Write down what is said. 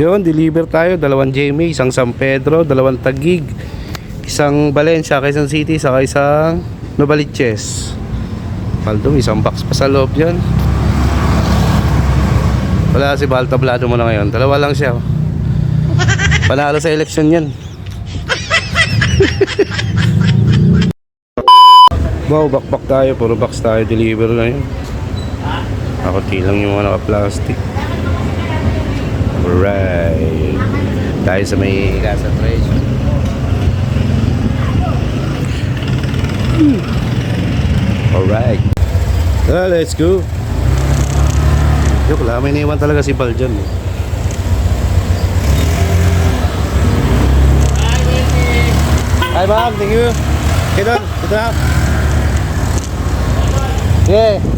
Yun, deliver tayo. 2 Jamie, isang San Pedro, 2 Taguig, isang Valencia, Quezon City, saka isang Novaliches. Paldo, isang box pa sa loob yan. Wala si Bal, tablado mo na ngayon. 2 lang siya. Panalo sa election yan. Wow, backpack tayo. Puro box tayo. Deliver na yun. Ako lang yung mga naka-plastic. Alright. Tayo sa may Casa Treasure. Alright. Let's go. Joke lang, may naiwan talaga si Bal dyan. Hi ma'am, thank you. Okay doon, ito na. Yeah.